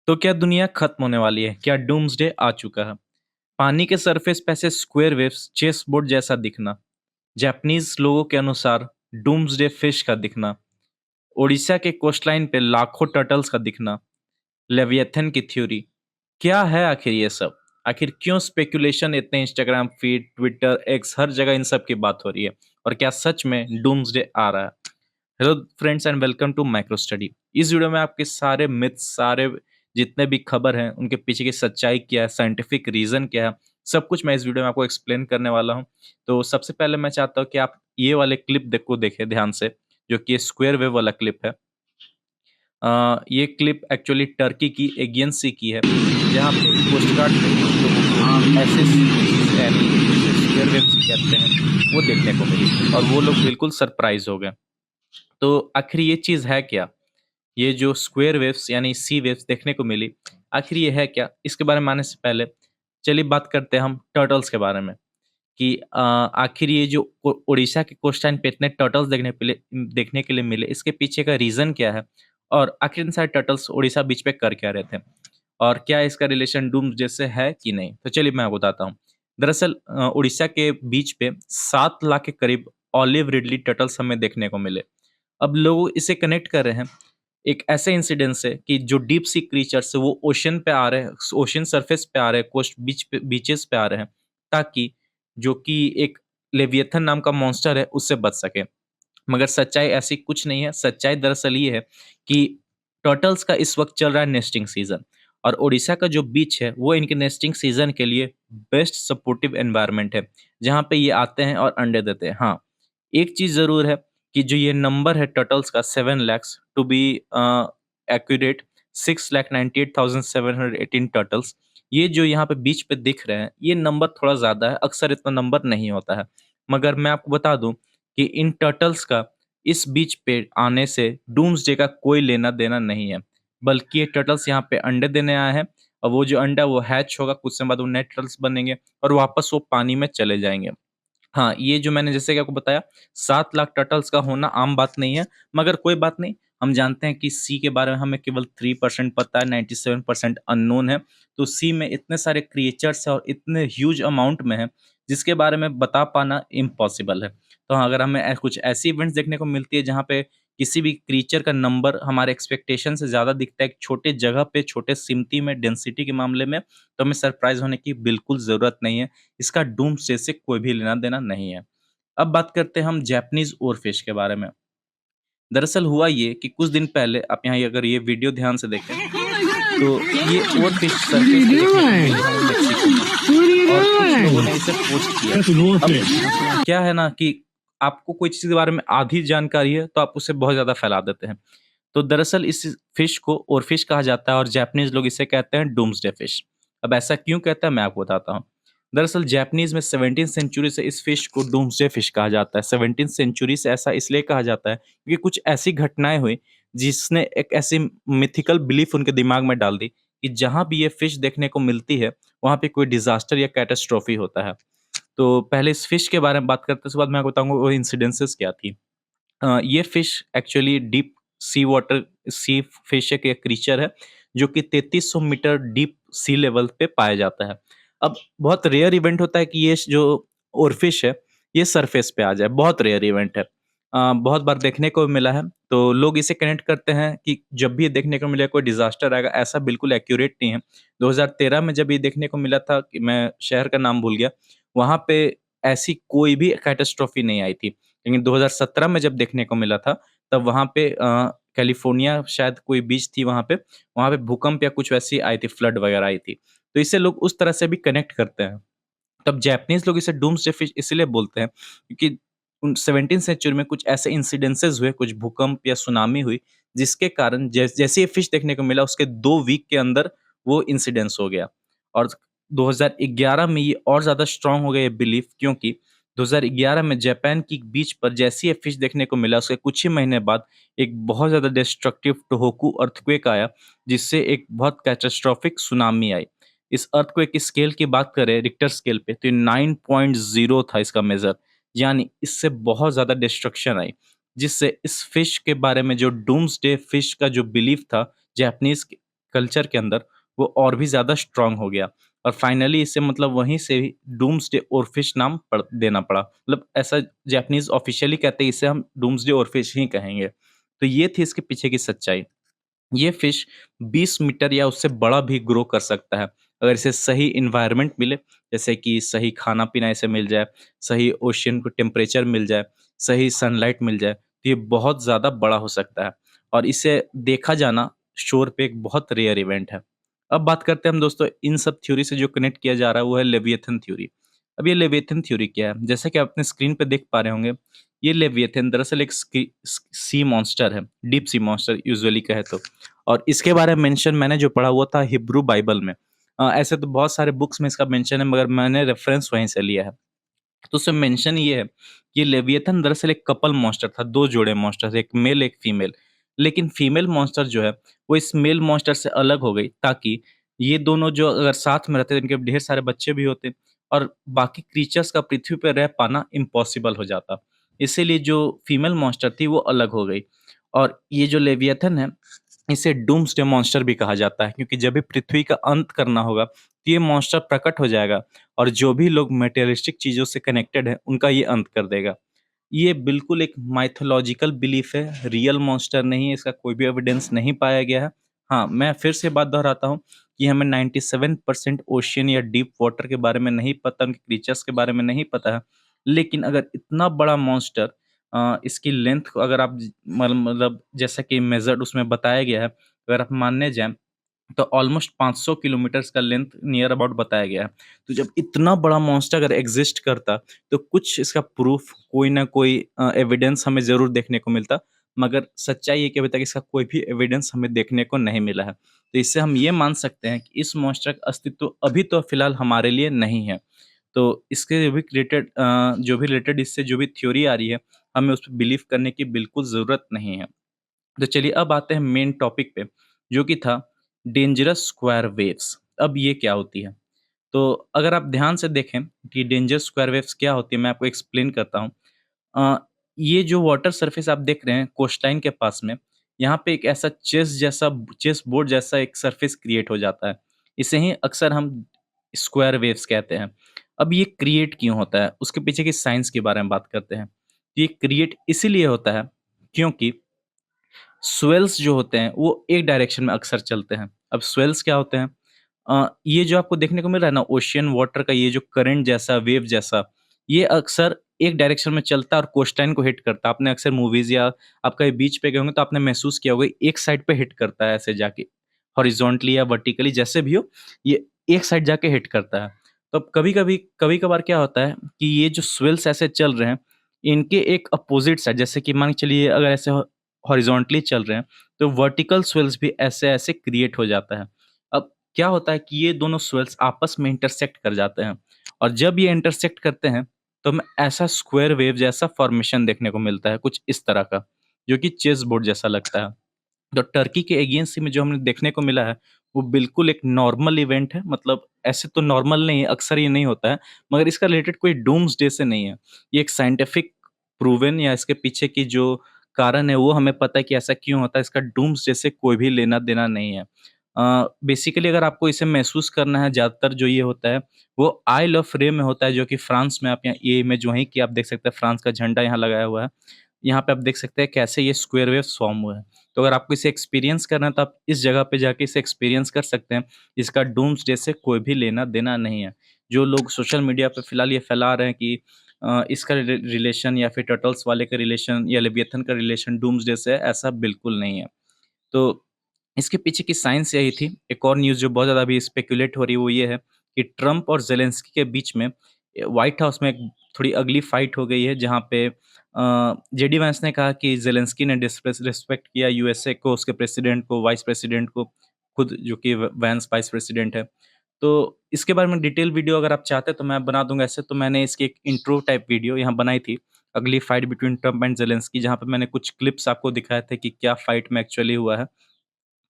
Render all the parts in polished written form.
तो क्या दुनिया खत्म होने वाली है? क्या डूम्सडे आ चुका है? पानी के सरफेस पे ऐसे स्क्वायर वेव्स चेस बोर्ड जैसा दिखना, जापानीज लोगों के अनुसार डूम्सडे फिश का दिखना, ओडिशा के कोस्टलाइन पे लाखों टर्टल्स का दिखना, लेवियथन की थ्योरी, क्या है आखिर ये सब? आखिर क्यों स्पेकुलेशन इतने इंस्टाग्राम फीड, ट्विटर, एक्स हर जगह इन सब की बात हो रही है? और क्या सच में डूम्सडे आ रहा है? Hello friends and welcome to micro study. इस वीडियो में आपके सारे मिथ्स, सारे जितने भी खबर हैं उनके पीछे की सच्चाई क्या है, साइंटिफिक रीजन क्या है, सब कुछ मैं इस वीडियो में आपको एक्सप्लेन करने वाला हूं। तो सबसे पहले मैं चाहता हूं कि आप ये वाले क्लिप को देखें ध्यान से, जो कि स्क्वायर वेव वाला क्लिप है। ये क्लिप एक्चुअली टर्की की एगियन सी की है, जहाँ पे कोस्ट गार्ड ने कुछ लोगों को ऐसे चीज यानी जिसे स्क्वायर वेव कहते हैं वो देखने को मिली और वो लोग बिल्कुल सरप्राइज हो गए। तो आखिर ये चीज़ है क्या? ये जो स्क्वायर वेव्स यानी सी वेव्स देखने को मिली, आखिर ये है क्या? इसके बारे में जानने से पहले चलिए बात करते हैं हम टर्टल्स के बारे में कि आखिर ये जो उड़ीसा के कोस्टलाइन पे इतने टर्टल्स देखने के लिए मिले, इसके पीछे का रीज़न क्या है? और आखिर इन सारे टर्टल्स उड़ीसा बीच पे कर क्या रहे थे? और क्या इसका रिलेशन डूम्सडे से है कि नहीं? तो चलिए मैं आपको बताता हूँ। दरअसल उड़ीसा के बीच पे 7 लाख के करीब ऑलिव रिडली टर्टल्स हमें देखने को मिले। अब लोग इसे कनेक्ट कर रहे हैं एक ऐसे इंसिडेंट से कि जो डीप सी क्रीचर्स है वो ओशन पे आ रहे हैं, ओशन सरफेस पे आ रहे हैं, कोस्ट बीचेस पे आ रहे हैं, ताकि जो कि एक लेवियथन नाम का मॉन्स्टर है उससे बच सके। मगर सच्चाई ऐसी कुछ नहीं है। सच्चाई दरअसल ये है कि टर्टल्स का इस वक्त चल रहा है नेस्टिंग सीजन, और उड़ीसा का जो बीच है वो इनके नेस्टिंग सीजन के लिए बेस्ट सपोर्टिव एनवायरनमेंट है, जहाँ पे ये आते हैं और अंडे देते हैं। हाँ, एक चीज जरूर है कि जो ये नंबर है टर्टल्स का 7 lakhs, to be accurate 6,98,718 turtles, ये जो यहाँ पे बीच पे दिख रहे हैं ये नंबर थोड़ा ज्यादा है। अक्सर इतना नंबर नहीं होता है। मगर मैं आपको बता दूं कि इन टर्टल्स का इस बीच पे आने से डूम्सडे का कोई लेना देना नहीं है, बल्कि ये टर्टल्स यहाँ पे अंडे देने आए हैं, और वो जो अंडा वो हैच होगा, कुछ समय बाद वो नए टर्टल्स बनेंगे और वापस वो पानी में चले जाएंगे। हाँ, ये जो मैंने जैसे कि आपको बताया 7 लाख टर्टल्स का होना आम बात नहीं है, मगर कोई बात नहीं। हम जानते हैं कि सी के बारे में हमें केवल 3% पता है, 97% अननोन है। तो सी में इतने सारे क्रिएचर्स हैं और इतने ह्यूज अमाउंट में है, जिसके बारे में बता पाना इम्पॉसिबल है। तो हाँ, अगर हमें कुछ ऐसी इवेंट्स देखने को मिलती है जहाँ पे किसी भी क्रीचर का नंबर हमारे एक्सपेक्टेशन से ज़्यादा दिखता है एक छोटे जगह पे, छोटे सिमटी में, डेंसिटी के मामले में, तो हमें सरप्राइज़ होने की बिल्कुल ज़रूरत नहीं है। इसका डूम्सडे से कोई भी लेना-देना नहीं है। अब बात करते हैं हम जैपनीज़ ओरफिश के बारे में। दरअसल हुआ ये कि कुछ दिन पहले आप यहाँ अगर ये वीडियो ध्यान से देखें, तो ये ओरफिश सरफेस पे देखने को मिली हमें मेक्सिको में, और कुछ लोगों ने इसे पोस्ट किया। अब क्या है ना कि आपको कोई चीज़ के बारे में आधी जानकारी है, तो आप उसे बहुत ज़्यादा फैला देते हैं। तो दरअसल इस फिश को ओरफिश कहा जाता है और जापानीज़ लोग इसे कहते हैं डूम्सडे फिश। अब ऐसा क्यों कहते हैं मैं आपको बताता हूँ। दरअसल जापानीज़ में 17th सेंचुरी से इस फिश को डूम्सडे फिश कहा जाता है। 17th सेंचुरी से ऐसा इसलिए कहा जाता है क्योंकि कुछ ऐसी घटनाएँ हुई जिसने एक ऐसी मिथिकल बिलीफ उनके दिमाग में डाल दी कि जहाँ भी ये फिश देखने को मिलती है, वहाँ पे कोई डिज़ास्टर या कैटास्ट्रॉफ़ी होता है। तो पहले इस फिश के बारे में बात करते हैं, उसके बाद मैं बताऊँगा वो इंसिडेंसेस क्या थी। ये fish actually deep sea water sea fish एक क्रीचर है, जो कि 3300 मीटर डीप सी लेवल पे पाया जाता है। अब बहुत रेयर इवेंट होता है कि ये जो ओरफिश है, ये सरफेस पे आ जाए, बहुत रेयर इवेंट है। बहुत बार देखने को मिला है, तो लोग इसे कनेक्ट करते हैं कि जब भी ये देखने को मिलेगा कोई डिज़ास्टर आएगा, ऐसा बिल्कुल एक्यूरेट नहीं है। 2013 में जब ये देखने को मिला था, कि मैं शहर का नाम भूल गया, वहाँ पे ऐसी कोई भी कैटास्ट्रॉफ़ी नहीं आई थी। लेकिन 2017 में जब देखने को मिला था, तब वहाँ पे कैलिफ़ोर्निया शायद कोई बीच थी वहाँ पे भूकंप या कुछ वैसी आई थी, फ्लड वगैरह आई थी। तो इससे लोग उस तरह से भी कनेक्ट करते हैं। तब जापानीज़ लोग इसे डूम्सडे फिश इसलिए बोलते हैं क्योंकि 17th सेंचुरी में कुछ ऐसे इंसिडेंसेस हुए, कुछ भूकंप या सुनामी हुई, जिसके कारण जैसे ये फिश देखने को मिला उसके 2 वीक के अंदर वो इंसिडेंस हो गया। और 2011 में ये और ज़्यादा स्ट्रॉन्ग हो गया ये बिलीफ, क्योंकि 2011 में जापान की बीच पर जैसे ही ये फिश देखने को मिला, उसके कुछ ही महीने बाद एक बहुत ज़्यादा डिस्ट्रक्टिव टोहोकू अर्थक्वेक आया, जिससे एक बहुत कैटास्ट्रोफिक सुनामी आई। इस अर्थक्वेक की स्केल की बात करें रिक्टर स्केल पे, तो ये 9.0 था इसका मेजर, यानी इससे बहुत ज़्यादा डिस्ट्रक्शन आई, जिससे इस फिश के बारे में जो डूम्सडे फिश का जो बिलीफ था जापानीज़ कल्चर के अंदर वो और भी ज़्यादा स्ट्रॉन्ग हो गया और फाइनली इसे मतलब वहीं से ही डूम्सडे ओरफिश नाम देना पड़ा। मतलब ऐसा जापानीज़ ऑफ़िशियली कहते हैं, इसे हम डूम्सडे ओरफिश ही कहेंगे। तो ये थी इसके पीछे की सच्चाई। ये फिश 20 मीटर या उससे बड़ा भी ग्रो कर सकता है, अगर इसे सही एनवायरनमेंट मिले, जैसे कि सही खाना-पीना इसे मिल जाए, सही ओशियन को टेम्परेचर मिल जाए, सही सनलाइट मिल जाए, तो ये बहुत ज़्यादा बड़ा हो सकता है और इसे देखा जाना शोर पे एक बहुत रेयर इवेंट है। अब बात करते हैं हम दोस्तों इन सब थ्योरी से जो कनेक्ट किया जा रहा है, वो है लेविएथन थ्योरी। अब ये लेविएथन थ्योरी क्या है? जैसा कि आप अपने स्क्रीन पे देख पा रहे होंगे, ये लेविएथन दरअसल एक सी मॉन्स्टर है, डीप सी मॉन्स्टर यूजुअली कहे तो। और इसके बारे में मेंशन मैंने जो पढ़ा हुआ था हिब्रू बाइबल में। ऐसे तो बहुत सारे बुक्स में इसका मेंशन है मगर मैंने रेफरेंस वहीं से लिया है। तो उसमें मेंशन ये है कि लेविएथन दरअसल एक कपल मॉन्स्टर था, 2 जोड़े मॉन्स्टर थे, एक मेल एक फीमेल। लेकिन फीमेल मॉन्स्टर जो है, वो इस मेल मॉन्स्टर से अलग हो गई ताकि ये दोनों जो अगर साथ में रहते, इनके ढेर सारे बच्चे भी होते और बाकी क्रीचर्स का पृथ्वी पे रह पाना इम्पॉसिबल हो जाता। इसीलिए जो फीमेल मॉन्स्टर थी वो अलग हो गई और ये जो लेविएथन है, इसे डूम्सडे मॉन्स्टर भी कहा जाता है क्योंकि जब भी पृथ्वी का अंत करना होगा, तो ये मॉन्स्टर प्रकट हो जाएगा और जो भी लोग मटेरियलिस्टिक चीज़ों से कनेक्टेड हैं, उनका ये अंत कर देगा। ये बिल्कुल एक माइथोलॉजिकल बिलीफ है, रियल मॉन्स्टर नहीं है, इसका कोई भी एविडेंस नहीं पाया गया है। हाँ, मैं फिर से बात दोहराता हूँ कि हमें 97% ओशियन या डीप वाटर के बारे में नहीं पता, उनके क्रीचर्स के बारे में नहीं पता है। लेकिन अगर इतना बड़ा मॉन्स्टर इसकी लेंथ को अगर आप मतलब जैसा कि मेजर्ड उसमें बताया गया है, अगर आप मानने जाएँ तो ऑलमोस्ट 500 किलोमीटर्स का लेंथ नियर अबाउट बताया गया है। तो जब इतना बड़ा मॉन्स्टर अगर एग्ज़िस्ट करता, तो कुछ इसका प्रूफ़ कोई ना कोई एविडेंस हमें ज़रूर देखने को मिलता। मगर सच्चाई ये कि अभी तक इसका कोई भी एविडेंस हमें देखने को नहीं मिला है। तो इससे हम ये मान सकते हैं कि इस मॉन्स्टर का अस्तित्व अभी तो फ़िलहाल हमारे लिए नहीं है। तो इसके भी रिलेटेड जो भी रिलेटेड इससे जो भी थ्योरी आ रही है, हमें उस पे बिलीव करने की बिल्कुल ज़रूरत नहीं है। तो चलिए अब आते हैं मेन टॉपिक पे, जो कि था डेंजरस स्क्वायर वेव्स। अब ये क्या होती है? तो अगर आप ध्यान से देखें कि डेंजरस स्क्वायर वेव्स क्या होती है, मैं आपको एक्सप्लेन करता हूँ। अ, ये जो वाटर सरफेस आप देख रहे हैं कोस्टलाइन के पास में, यहाँ पे एक ऐसा चेस बोर्ड जैसा एक सरफेस क्रिएट हो जाता है। इसे ही अक्सर हम स्क्वायर वेव्स कहते हैं। अब ये क्रिएट क्यों होता है? उसके पीछे की साइंस के बारे में बात करते हैं। ये क्रिएट इसीलिए होता है क्योंकि स्वेल्स जो होते हैं वो एक डायरेक्शन में अक्सर चलते हैं। अब स्वेल्स क्या होते हैं? ये जो आपको देखने को मिल रहा है ना ओशियन वाटर का ये जो करंट जैसा, वेव जैसा, ये अक्सर एक डायरेक्शन में चलता है और कोस्टलाइन को हिट करता है। आपने अक्सर मूवीज़ या आप कहीं बीच पे गए होंगे तो आपने महसूस किया होगा एक साइड पे हिट करता है ऐसे जाके, हॉरिज़ॉन्टली या वर्टिकली जैसे भी हो, ये एक साइड जाके हिट करता है। तो अब कभी-कभार क्या होता है कि ये जो स्वेल्स ऐसे चल रहे हैं, इनके एक अपोज़िट साइड जैसे कि मान के चलिए अगर ऐसे हॉरिज़ॉन्टली चल रहे हैं, तो वर्टिकल स्वेल्स भी ऐसे-ऐसे क्रिएट हो जाता है। अब क्या होता है कि ये दोनों स्वेल्स आपस में इंटरसेक्ट कर जाते हैं और जब ये इंटरसेक्ट करते हैं, तो हमें ऐसा स्क्वायर वेव जैसा फॉर्मेशन देखने को मिलता है, कुछ इस तरह का, जो कि चेस बोर्ड जैसा लगता है। तो टर्की के अगेंस्ट में जो हमें देखने को मिला है, वो बिल्कुल एक नॉर्मल इवेंट है, मतलब ऐसे तो नॉर्मल नहीं है, अक्सर ये नहीं होता है, मगर इसका रिलेटेड कोई डूम्सडे से नहीं है। ये एक साइंटिफिक प्रूवन या इसके पीछे की जो कारण है, वो हमें पता है कि ऐसा क्यों होता है, इसका डूम्सडे से कोई भी लेना-देना नहीं है। बेसिकली अगर आपको इसे महसूस करना है, ज़्यादातर जो ये होता है, वो आइल ऑफ रे में होता है, जो कि फ्रांस में आप यहाँ ये इमेज वहीं की आप देख सकते हैं, फ्रांस का झंडा यहाँ लगाया हुआ है। यहाँ पे आप देख सकते हैं कैसे ये स्क्वायर वेव फॉर्म हुआ है। तो अगर आपको इसे एक्सपीरियंस करना है तो आप इस जगह पे जाके इसे एक्सपीरियंस कर सकते हैं। इसका डूम्सडे से कोई भी लेना-देना नहीं है। जो लोग सोशल मीडिया पे फ़िलहाल ये फैला रहे हैं कि इसका रिलेशन या फिर टर्टल्स वाले का रिलेशन या लेविएथन का रिलेशन डूम्सडे से है, ऐसा बिल्कुल नहीं है। तो इसके पीछे की साइंस यही थी। एक और न्यूज़ जो बहुत ज़्यादा अभी स्पेकुलेट हो रही है वो ये है कि ट्रम्प और ज़ेलेंस्की के बीच में व्हाइट हाउस में एक थोड़ी अगली फाइट हो गई है जहाँ पे जेडी वैंस ने कहा कि ज़ेलेंस्की ने रिस्पेक्ट किया यूएसए को, उसके प्रेसिडेंट को, वाइस प्रेसिडेंट को, खुद जो कि वैंस वाइस प्रेसिडेंट है। तो इसके बारे में डिटेल वीडियो अगर आप चाहते हैं तो मैं बना दूँगा, ऐसे तो मैंने इसकी एक इंट्रो टाइप वीडियो यहाँ बनाई थी, अगली fight between Trump and Zelensky, जहाँ पे मैंने कुछ क्लिप्स आपको दिखाए थे कि क्या फाइट में एक्चुअली हुआ है।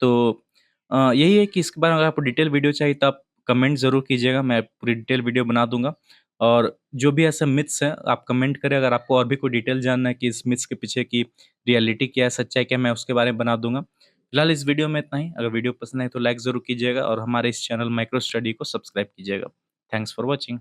तो यही है कि इसके बारे में अगर आपको डिटेल वीडियो चाहिए तो आप कमेंट ज़रूर कीजिएगा, मैं पूरी डिटेल वीडियो बना दूँगा। और जो भी ऐसे मिथ्स हैं आप कमेंट करें, अगर आपको और भी कोई डिटेल जानना है कि इस मिथ्स के पीछे की रियलिटी क्या है, सच्चाई क्या है, मैं उसके बारे में बना दूँगा। फिलहाल इस वीडियो में इतना ही। अगर वीडियो पसंद आए तो लाइक ज़रूर कीजिएगा और हमारे इस चैनल माइक्रो स्टडी को सब्सक्राइब कीजिएगा। Thanks for watching.